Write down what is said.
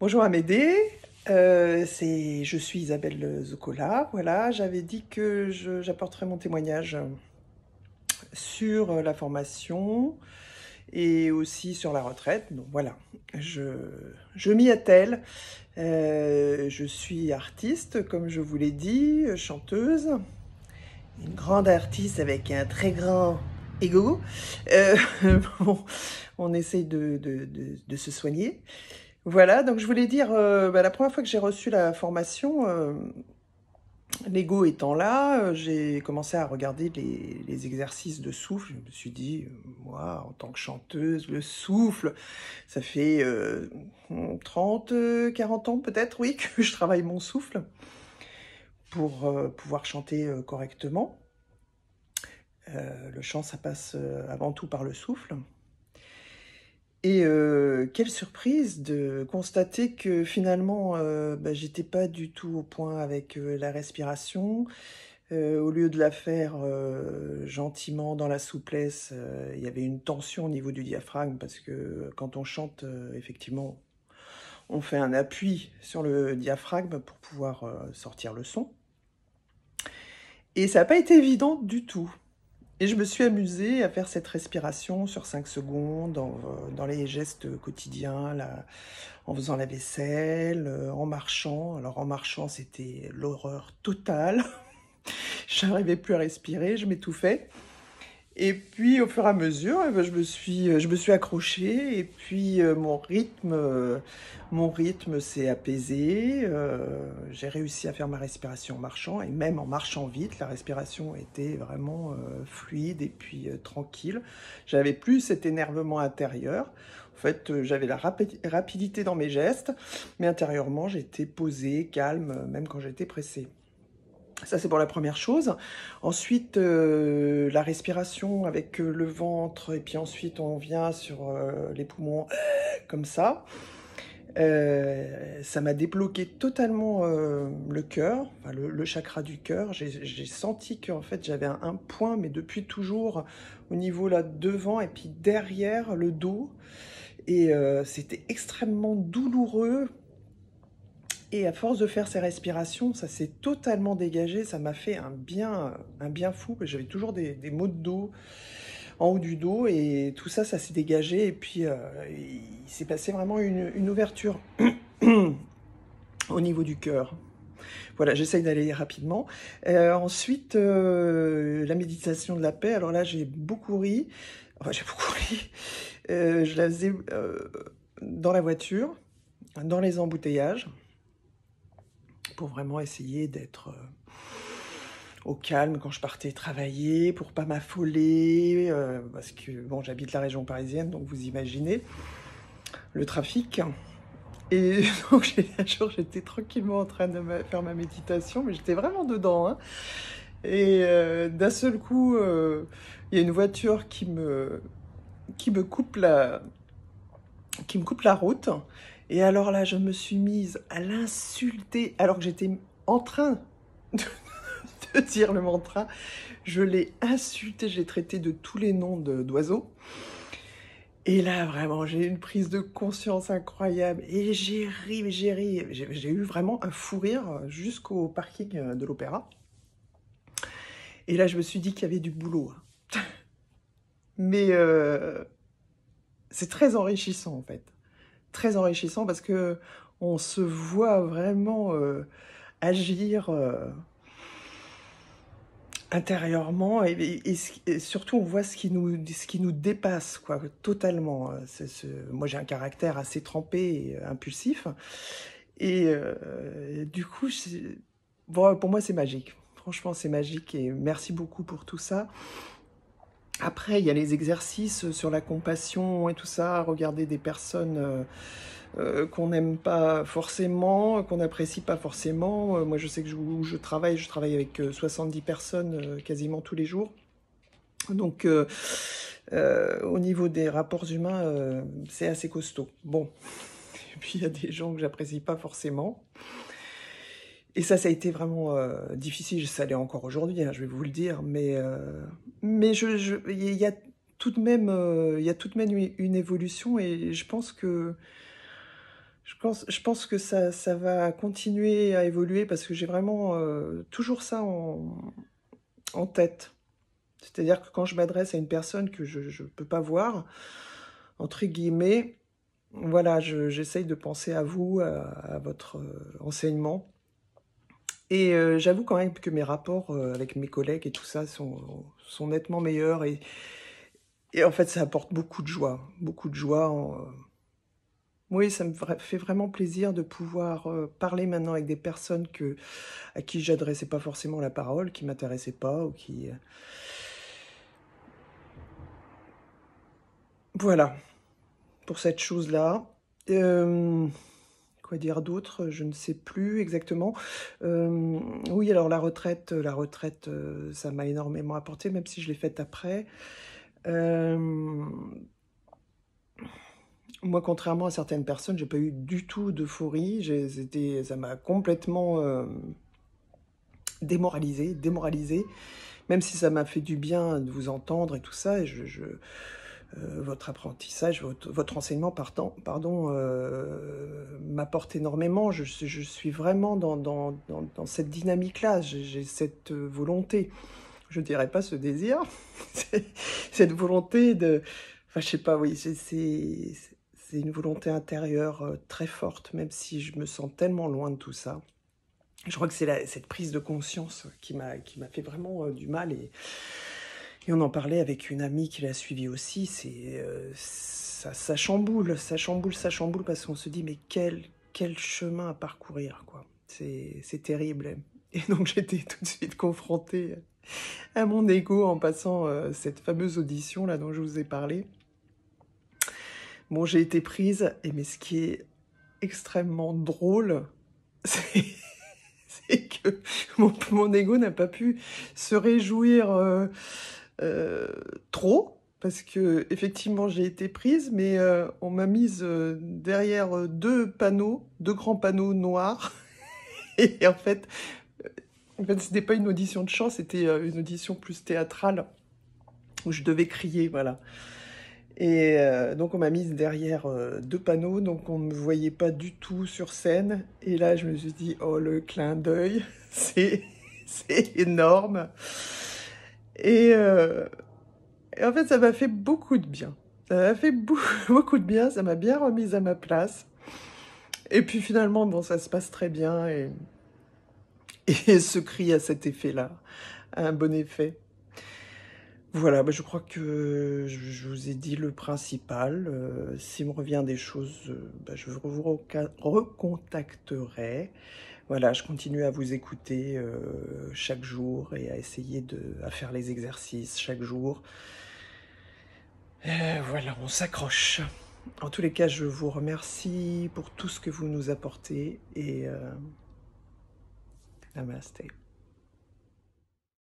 Bonjour Amédée, je suis Isabelle Zocola. Voilà, j'avais dit que j'apporterais mon témoignage sur la formation et aussi sur la retraite. Donc voilà, je, je m'y attelle. Je suis artiste, comme je vous l'ai dit, chanteuse, une grande artiste avec un très grand ego. Euh, bon, on essaye de se soigner. Voilà, donc je voulais dire, la première fois que j'ai reçu la formation, l'ego étant là, j'ai commencé à regarder les exercices de souffle. Je me suis dit, moi, en tant que chanteuse, le souffle, ça fait 30, 40 ans peut-être, oui, que je travaille mon souffle pour pouvoir chanter correctement. Le chant, ça passe avant tout par le souffle. Et quelle surprise de constater que finalement, j'étais pas du tout au point avec la respiration. Au lieu de la faire gentiment dans la souplesse, il y avait une tension au niveau du diaphragme parce que quand on chante, effectivement, on fait un appui sur le diaphragme pour pouvoir sortir le son. Et ça n'a pas été évident du tout. Et je me suis amusée à faire cette respiration sur 5 secondes, dans les gestes quotidiens, là, en faisant la vaisselle, en marchant. Alors en marchant, c'était l'horreur totale. J'arrivais plus à respirer, je m'étouffais. Et puis au fur et à mesure, je me suis accrochée et puis mon rythme s'est apaisé. J'ai réussi à faire ma respiration en marchant et même en marchant vite, la respiration était vraiment fluide et puis tranquille. J'avais plus cet énervement intérieur. En fait, j'avais la rapidité dans mes gestes, mais intérieurement, j'étais posée, calme, même quand j'étais pressée. Ça, c'est pour la première chose. Ensuite, la respiration avec le ventre, et puis ensuite, on vient sur les poumons, comme ça. Ça m'a débloqué totalement le cœur, enfin, le chakra du cœur. J'ai senti qu'en fait, j'avais un point, mais depuis toujours, au niveau là devant et puis derrière le dos. Et c'était extrêmement douloureux. Et à force de faire ces respirations, ça s'est totalement dégagé, ça m'a fait un bien fou. J'avais toujours des maux de dos en haut du dos et tout ça, ça s'est dégagé. Et puis, il s'est passé vraiment une ouverture au niveau du cœur. Voilà, j'essaye d'aller rapidement. Ensuite, la méditation de la paix. Alors là, j'ai beaucoup ri. Enfin, j'ai beaucoup ri. Je la faisais dans la voiture, dans les embouteillages, pour vraiment essayer d'être au calme quand je partais travailler, pour pas m'affoler, parce que bon, j'habite la région parisienne, donc vous imaginez le trafic. Et donc un jour, j'étais tranquillement en train de faire ma méditation, mais j'étais vraiment dedans, hein. Et d'un seul coup, il y a une voiture qui me coupe la route. Et alors là, je me suis mise à l'insulter, alors que j'étais en train de de dire le mantra. Je l'ai insulté, je l'ai traité de tous les noms d'oiseaux. Et là, vraiment, j'ai eu une prise de conscience incroyable. Et j'ai ri, mais j'ai ri. J'ai eu vraiment un fou rire jusqu'au parking de l'Opéra. Et là, je me suis dit qu'il y avait du boulot. Mais c'est très enrichissant, en fait. Très enrichissant parce que on se voit vraiment agir intérieurement et surtout on voit ce qui nous dépasse quoi, totalement. Moi j'ai un caractère assez trempé et impulsif et du coup bon, pour moi c'est magique. Franchement c'est magique et merci beaucoup pour tout ça. Après il y a les exercices sur la compassion et tout ça, regarder des personnes qu'on n'aime pas forcément, qu'on n'apprécie pas forcément. Moi, je sais que où je travaille avec 70 personnes quasiment tous les jours. Donc, au niveau des rapports humains, c'est assez costaud. Bon, et puis il y a des gens que j'apprécie pas forcément. Et ça a été vraiment difficile. Ça l'est encore aujourd'hui, hein, je vais vous le dire. Mais il y a tout de même, il y a tout de même une évolution et je pense que Je pense que ça va continuer à évoluer parce que j'ai vraiment toujours ça en tête. C'est-à-dire que quand je m'adresse à une personne que je ne peux pas voir, entre guillemets, voilà, j'essaye de penser à vous, à votre enseignement. Et j'avoue quand même que mes rapports avec mes collègues et tout ça sont nettement meilleurs. Et en fait, ça apporte beaucoup de joie. Beaucoup de joie. Oui, ça me fait vraiment plaisir de pouvoir parler maintenant avec des personnes à qui j'adressais pas forcément la parole, qui m'intéressaient pas ou qui... Voilà, pour cette chose-là. Quoi dire d'autre? Je ne sais plus exactement. Oui, alors la retraite, ça m'a énormément apporté, même si je l'ai faite après. Moi, contrairement à certaines personnes, j'ai pas eu du tout d'euphorie. Ça m'a complètement démoralisé, même si ça m'a fait du bien de vous entendre et tout ça. Et votre apprentissage, votre enseignement, pardon, m'apporte énormément. Je suis vraiment dans cette dynamique-là. J'ai cette volonté, je dirais pas ce désir, cette volonté de... Enfin, je sais pas, oui, c'est une volonté intérieure très forte, même si je me sens tellement loin de tout ça. Je crois que c'est cette prise de conscience qui m'a fait vraiment du mal. Et on en parlait avec une amie qui l'a suivi aussi. Ça chamboule, parce qu'on se dit, mais quel chemin à parcourir, quoi. C'est terrible. Et donc j'étais tout de suite confrontée à mon ego en passant cette fameuse audition là dont je vous ai parlé. Bon, j'ai été prise, mais ce qui est extrêmement drôle, c'est que mon ego n'a pas pu se réjouir trop, parce que effectivement j'ai été prise, mais on m'a mise derrière deux grands panneaux noirs, et en fait c'était pas une audition de chant, c'était une audition plus théâtrale, où je devais crier, voilà. Et donc on m'a mise derrière deux panneaux, donc on ne me voyait pas du tout sur scène. Et là, je me suis dit, oh, le clin d'œil, c'est énorme. Et, et en fait, ça m'a fait beaucoup de bien. Ça m'a fait beaucoup de bien, ça m'a bien remise à ma place. Et puis finalement, bon, ça se passe très bien. Et ce cri a cet effet-là, a un bon effet. Voilà, bah, je crois que je vous ai dit le principal. S'il me revient des choses, bah, je vous recontacterai. Voilà, je continue à vous écouter chaque jour et à essayer à faire les exercices chaque jour. Voilà, on s'accroche. En tous les cas, je vous remercie pour tout ce que vous nous apportez et namasté.